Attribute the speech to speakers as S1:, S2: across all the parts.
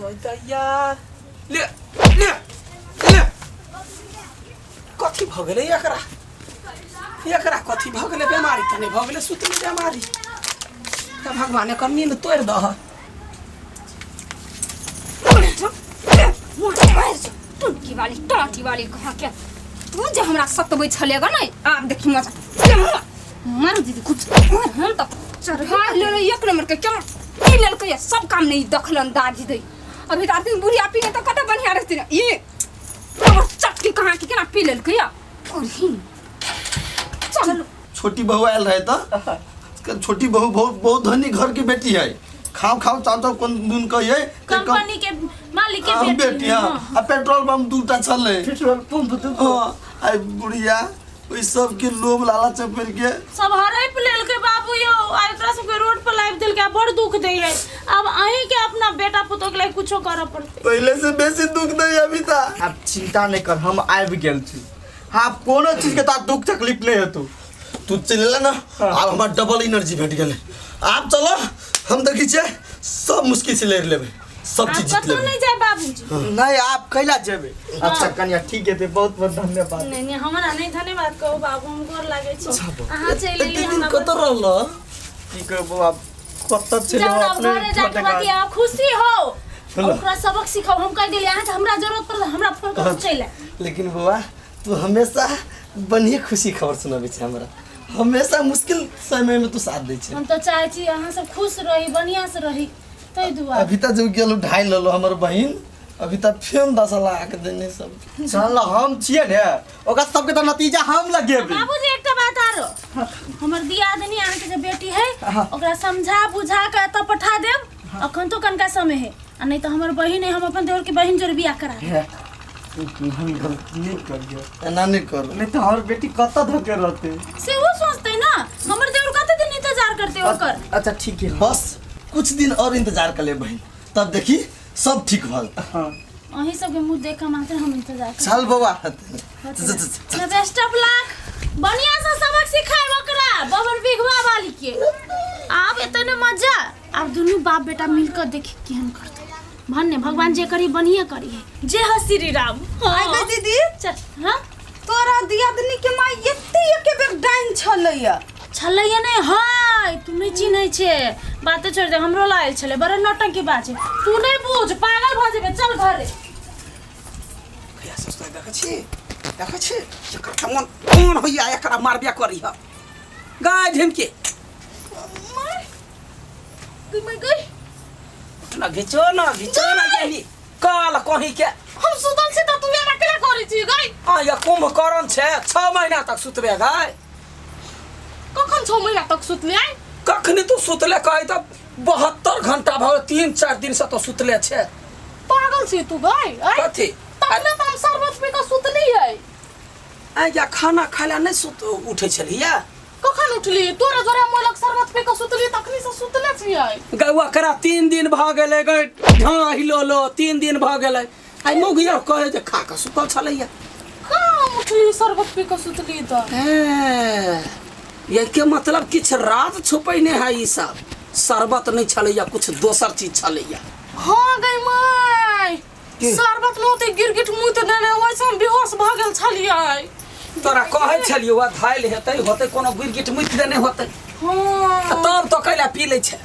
S1: दैया ले ले ले कथी भ गेलै एकरा एकरा कथी भ गेलै बीमारी त नै भ गेलै सुतली बीमारी त भगवान एकर नींद तोड़ दह
S2: टुटकी वाली टाटी वाली कहा के तू जे हमरा सतबै छलेगा नै आब देखि मजा मार दीदी कुछ हम त चढ़ा ले एक नंबर के क्या ई ललकै सब काम नहीं दखलन दादी दे अभी रात में बुढ़िया पी तो कत बढ़िया रहती ना ये चटकी कहाँ की केना पी ललकै और ही चल
S3: छोटी बहू आयल रहे तो छोटी बहू बहुत धनी घर की बेटी है खाओ खाओ चाव चाव कौन दिन कहिए
S4: कंपनी के मालिक के
S3: बेटी हां आ पेट्रोल पंप दूटा चले पेट्रोल पंप तो आई बुढ़िया ओइ सब के लोभ लालच पर के
S4: सब हरे पे लेल के बाबू यो आ एकरा सब के रोड पर लाइव दिल के बड़ दुख दे है अब अही के अपना बेटा पुतो के लिए कुछो करे पड़ते
S3: पहले से बेसी दुख दे अभी ता
S5: आप चिंता नहीं कर हम आबि गेल छी हां कोनो चीज के ता दुख तकलीफ नहीं हेतु
S3: तू चलेला ना अब हमार डबल एनर्जी भेट गेले आप चलो हम देखि छे सब मुश्किल से ले लेबे सब चीज जीत लेबे
S4: नहीं जाए बाबूजी
S5: नहीं आप कैला जेबे अच्छा कन्या ठीक है बहुत बहुत धन्यवाद
S4: नहीं हमरा नहीं धन्यवाद कहो बाबू हम गोर लागे छी अहाँ चले ले
S3: दिन कत रहल
S5: की कहबो आप कत चलो
S4: अपने घरे जाके बाकी खुशी हो ओकरा सबक सिखाओ हम कह देली अहाँ हमरा जरूरत पड़ल हमरा फोन कर चले
S3: लेकिन बुआ तू हमेशा बढ़िया खुशी खबर सुनाबे छ हमरा हमेशा मुश्किल समय में तू साथ दे छ
S4: हम तो चाहे छी अहाँ सब खुश रही बढ़िया से रही तै दुआ
S3: अभी तक जो गेलो ढाई ललो हमर बहिन अभी तक फेन 10 लाख देने सब
S5: चल हम छिए ने ओका सब के त नतीजा हम लगेबे
S4: बाबूजी एकटा बात आरो हमर दियादनी अहाँ के जे बेटी है ओकरा समझा बुझा के त पठा देब अखन तो कनका समय है आ नहीं तो हमर बहिन है हम अपन देवर के बहिन जोर बियाह करा
S5: हम गलती नहीं करियो
S3: एना नहीं कर
S5: नहीं तो हमार बेटी कत धके रहते
S4: से वो सोचते ना हमर देवर कते दिन इंतजार करते ओकर
S5: अच्छा ठीक है
S3: बस कुछ दिन और इंतजार कर ले बहन तब देखी सब ठीक भल
S5: हां
S4: अही सब के मुंह देखा मात्र हम इंतजार कर
S3: चल बउआ
S4: ना बेस्ट ऑफ लक बढ़िया से सबक सिखाए ओकरा बबर बिगवा वाली के आप इतने मजा आप दोनों बाप बेटा मिलकर देखी केहन करते भन्ने भगवान जे करी बढ़िया करी है जय हो श्री राम
S2: आइ गई दीदी
S4: चल हां
S2: तोरा दियादनी के माय एते एके बेर डाइन छलैया
S4: छलैया नहीं हाय तू नहीं चिन्है छे बात छोड़ दे हमरो लायल छले बड़ा नौटंकी बात है तू नहीं बुझ पागल भ जेबे चल घरे
S1: कया सस्ता देख छी एकर कमन कोन होइया एकरा मारबिया करी ह गाय ढेमके
S4: मैं गई
S1: ना घिचो ना गेली काल कहीं के
S4: हम सुतल से त तू मेरा केला करी छी गई
S1: आ या कुंभकर्ण छे 6 महीना तक सुतबे गाय
S4: कखन 6 महीना तक सुतले आई
S1: कखनी तू सुतले कहि त 72 घंटा भ 3-4 दिन से तो सुतले छे
S4: पागल छी तू गई
S1: कथी
S4: तखने त हम शरबत पी के सुतली है
S1: आ या खाना खाला नहीं सुत उठे छलिया
S4: कखन उठली तोरा जोरे मोलक शरबत पी के सुतली तखनी से सुतले छी आई
S1: गौवा करा 3 दिन भ गेले गई ढा हिलोलो 3 दिन भ गेले आई मुगिया कहे जे खा के सुतल छलैया
S4: कहाँ उठली शरबत पी के सुतली त
S1: ये के मतलब किछ रात छुपैने है ई सब शरबत नहीं छलैया कुछ दोसर चीज छलैया
S4: हां गई माय शरबत नोते गिरगिट मुंह त देने वैसे हम बेहोश भ गेल छलियै
S1: तोरा कहे छलियो वा धाइल हेतै होतै कोनो गिरगिट मुइत देने होतै
S4: हां
S1: तब तो कैला पी ले छै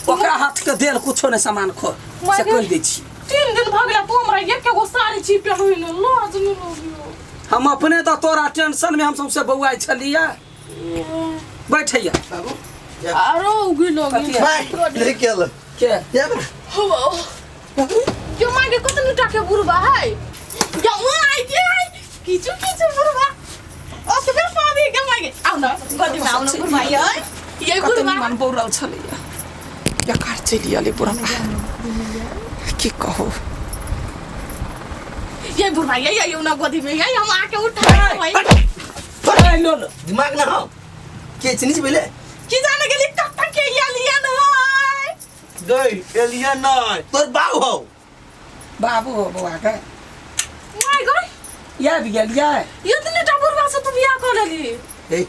S1: ओकरा हाथ के देल कुछो ने सामान खो से कह दै छी
S4: 3 दिन भ गेल तू हमरा एक गो साड़ी छिपे होइल लाज नहीं लगियो
S1: हम अपने तो तोरा टेंशन में हम सबसे बौआई छलिया बैठैया
S4: आरो उगी लगी
S3: ले केल
S1: के
S4: हो क्यों मांगे कतन टाके बुरबा है या वो आई के किछु बुरबा ओ तो फिर पावे के मांगे आउ ना गति में आउ ना बुरबा ये बुरबा
S1: मन बोरल छलिया या कार चलिया ले पूरा की कहो
S4: ये बुरबा ये ना गति में ये हम आके उठा भाई
S1: लो
S3: दिमाग ना हो के चिनी पहले
S4: की जाने के लिए कब तक के लिया ना
S3: गई एलियन नहीं तोर बाऊ हो
S1: बाबू हो बुआ के
S4: माय गॉड
S1: या भी गेलिया
S4: ये तने टबुरवा से तू बियाह कर लेली
S3: ए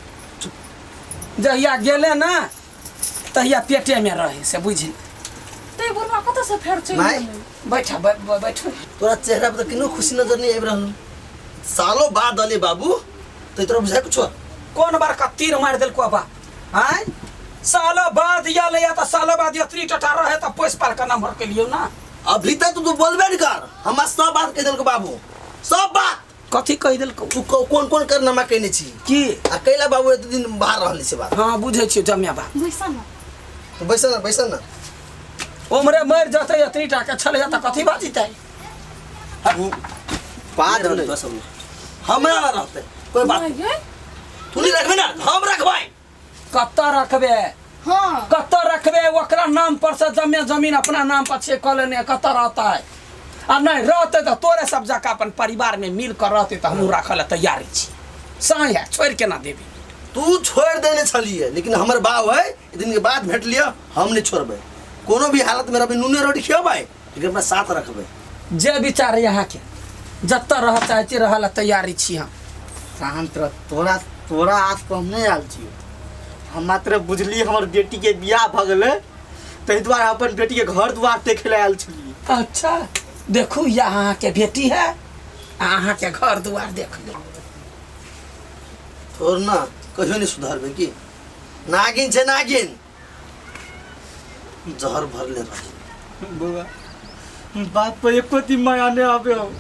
S1: जहिया गेले ना तहिया पेटे में रहे से बुझी
S4: ते ये बुढ़वा कत से फेर चल
S3: माय
S1: बैठा बैठो
S3: तोरा चेहरा पर किनो खुशी नजर नहीं आबि रहल सालों बाद अले बाबू तो तोरा बुझाइ कुछ
S1: कौन बार का तीर मार दिल को बा हैं सालों बाद या ले या तो सालों बाद यत्री टटा रहे तो पोस पाल का नंबर के लिए ना
S3: अभी तक तू बोलबे नहीं कर हमरा सब बात कह देल को बाबू सब बात
S1: कथी कह दिल को
S3: तू कौन कौन करनामा कहने छी
S1: की
S3: आ कैला बाबू एत दिन बाहर रहली से बात
S1: हां बुझै छी जमिया बा
S4: बैसा ना
S3: तो बैसा ना
S1: उमरे मर जते यत्री टा के छले त कथी बाजितै
S3: बात नहीं बस हमरा ना रहते कोई बात तू नहीं रखबे ना हम रखबै
S1: कत्ता रखबे
S4: हां
S1: कत्ता रखबे ओकरा नाम पर से जमीन अपना नाम पर से क लेने कत्ता रहता है आ नहीं रहते तो तोरे सब जका अपन परिवार में मिल कर रहते तो हम रखल तैयारी छी सही है छोड़ के ना देबी
S3: तू छोड़ देने छलिए लेकिन हमर बाव है एक दिन के बाद भेट लिया हम नहीं छोड़बे कोनो भी हालत में रबे नूने रोटी खियाबै लेकिन अपना साथ रखबे
S1: जे विचार यहाँ के जत्ता रह चाहती रहल तैयारी छी हम
S5: शांत रह तोरा आस पर हम नहीं आयल छी हम मात्र बुझली हमर बेटी के बियाह भ गेलै तै दुआरे अपन बेटी के घर द्वार देखे ले आयल छली
S1: अच्छा देखू यहाँ के बेटी है अहाँ के घर द्वार देख ले
S3: तोर ना कहियो नहीं सुधारबे की नागिन छे नागिन जहर भरले रह
S5: बुआ बाप पे एको दिन माया नहीं आबे हो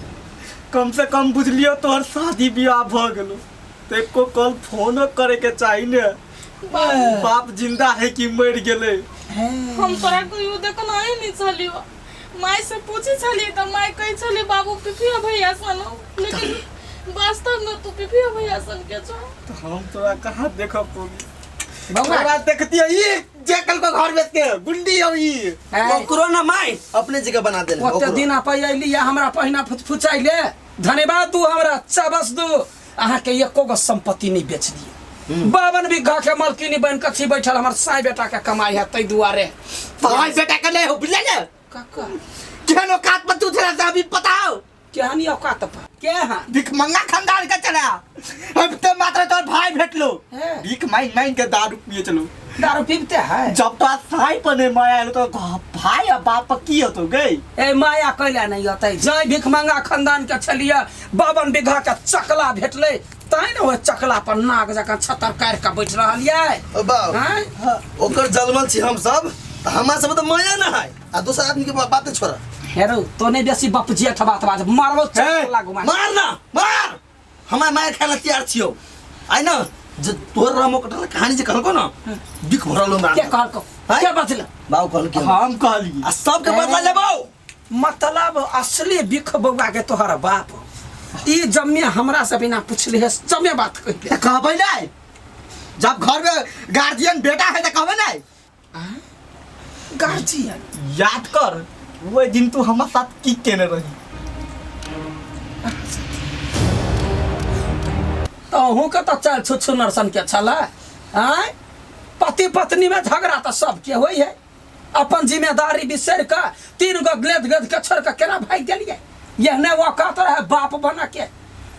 S5: कम से कम बुझलियो तोहर शादी बियाह भ गेलो तो एको कल फोन करे के चाहिए ने बाप जिंदा है कि मर गेले
S4: हम तोरा को यू देखन आए नहीं चलियो माय से पूछी छली त माय कहि छली बाबू पिपिया भैया सन लेकिन वास्तव में तू पिपिया भैया सन के छ
S5: तो हम तोरा कहाँ देखब पोगी
S1: बउआ
S5: तोरा देखती है ये जेकल को घर बेच के गुंडी हो ये
S3: ओकरो ना माय अपने जगह बना देले
S1: ओते दिन आप अइली या हमरा पहिना फुचफुचाइले धन्यवाद तू हमरा चाबस दू अहाँ के एको गो संपत्ति नहीं बेच दिए बावन बीघा के मालकिनी बन कथी बैठल हमर साई बेटा के कमाई है तै दुआरे
S5: साई बेटा के नहीं हो बुझले ने
S1: काका
S5: केहन औकात पर तू तेरा से अभी बताओ
S1: केहनी औकात पर के हां
S5: भिख मंगा खानदान का चला अब तो मात्र तोर भाई भेटलो
S1: है।
S5: भिख मांग के दारू पिए चलो
S1: दारू पीते है
S5: जब तो साई पने माया आलो तो भाई और बाप की हो तो गई
S1: ए माया कैला नहीं होतै जय भिख मंगा खानदान के छलिया 52 बीघा के चकला भेटले ताई न ओ चकला पर नाग जका छतर काट के बैठ रहलियै
S3: ओ बाव
S1: हैं
S3: ओकर जलमल छी हम सब त हमरा सब त माया ना है आ दूसरा आदमी के बात छोड़ा
S1: हेरो तो नहीं बेसी बाप जेठ बात बाज मारबो चकला घुमा
S3: मार ना मार हमरा माय खाला तैयार छियो आइ न जे तोर रामो कटल कहानी जे कहलको न बिख भरलो मार
S1: के कहलको के बचल
S3: बाव कहल के
S5: हम कहली
S3: आ सब के बदला लेबो
S1: मतलब असली बिख बउआ के तोहर बाप ई जम्मे हमरा से बिना पूछले है जम्मे बात कहि
S5: कहबै नहीं जब घर में गार्जियन बेटा है तो कहबै नहीं
S1: गार्जियन
S5: याद कर वो दिन तू हमारे साथ की केने रही
S1: तो हूं के तो चल छुछु नरसन के छला हैं पति पत्नी में झगड़ा तो सब के होई है अपन जिम्मेदारी बिसर का 3 गो गलेद गद के छोड़ के केना भाग गेलिए यह ने वकात रहे बाप बना के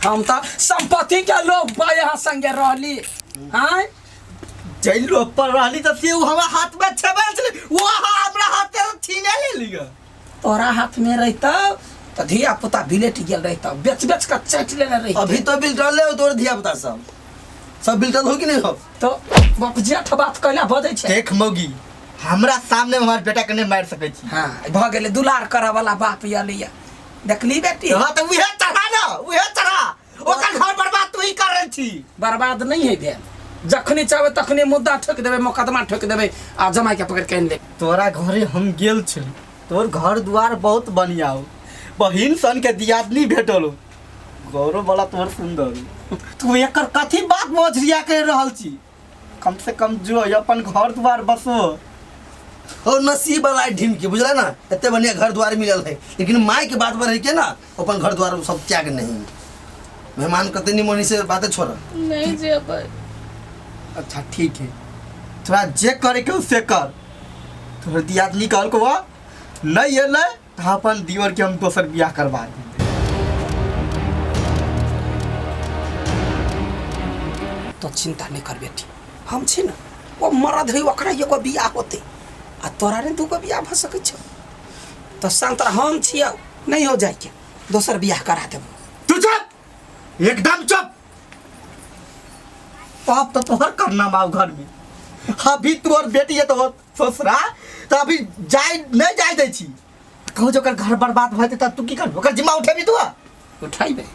S1: हम तो संपत्ति के लोग बाया संगे रहली हैं
S5: जेल रो पर रहली तो से हमारे हाथ में छबे चले वो हमरा हाथ से छीने ले लिया
S1: तोरा हाथ में रहता तो धिया पुता बिलेट गेल रहता बेच बेच के चट लेने रही
S3: अभी तो बिल डले हो तोर धिया पुता सब बिल डल हो कि नहीं हो
S1: तो बाप जेठ बात कहला बदै छै
S5: देख मौगी हमरा सामने हमार बेटा के नहीं मार सके छी
S1: हां भ गेले दुलार करे वाला बाप यलिया देखली बेटी
S5: हां तो उहे चढ़ा ना उहे चढ़ा ओकर घर बर्बाद तू ही कर रही छी
S1: बर्बाद नहीं है भेल जखनी चाहे तखनी मुद्दा ठोक देबे मुकदमा ठोक देबे आ जमाई के पकड़ के आन ले
S5: तोरा घरे हम गेल छली तोर घर द्वार बहुत बढ़िया हो बहिन सन के दियादनी भेटलो गौरव वाला तोर सुंदर तू एकर कथी बात मोझरिया कर रहल छी कम से कम जो अपन घर द्वार बसो
S3: हो नसीब वाला ढीम के बुझला ना एते बढ़िया घर द्वार मिलल है लेकिन माय के बात पर है के ना अपन घर द्वार सब त्याग नहीं मेहमान कते निमोनी से बातें छोड़
S4: नहीं जे भाई
S5: अच्छा ठीक है थोड़ा जे करे के उससे कर तोर दियादनी कहल को नहीं ये ले तो अपन दीवर के हम दोसर बियाह करवा देंगे
S1: तो चिंता नहीं कर बेटी हम छी ना वो मरद है ओकरा एगो बियाह होते आ तोरा रे दूगो बियाह भ सकै छ तो संतरा हम छियौ नहीं हो जाए के दोसर बियाह करा देबो।
S5: तू चुप, एकदम चुप। पाप तो तोहर करना माँ घर में। अभी तोहर बेटी है तो ससुरा तो अभी जाय नहीं जाय दै छी। कहू जो घर बर्बाद भए त तू की करबो? ओकर जिम्मा उठेबी तू?
S1: उठाइबे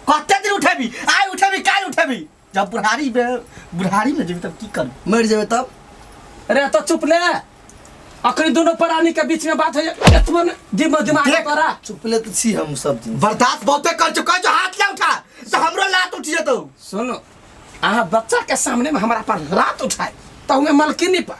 S5: कते दिन उठेबी? आइ उठेबी काल उठेबी? जब बुढ़ारी में जेबी तब की करबी?
S3: मर जेबे तब?
S1: अरे तो चुप ले, अखनी दोनों प्राणी के बीच में बात है एतबो दिमाग
S5: देख।
S1: तोरा
S3: चुपले तो छी हम सब दिन।
S5: बर्दाश्त बहुते कर चुका जो हाथ ले उठा तो हमरो लात उठ जेतौ।
S1: सुनो, अहाँ बच्चा के सामने में हमारा पर लात उठाए तो हमें मलकिनी पर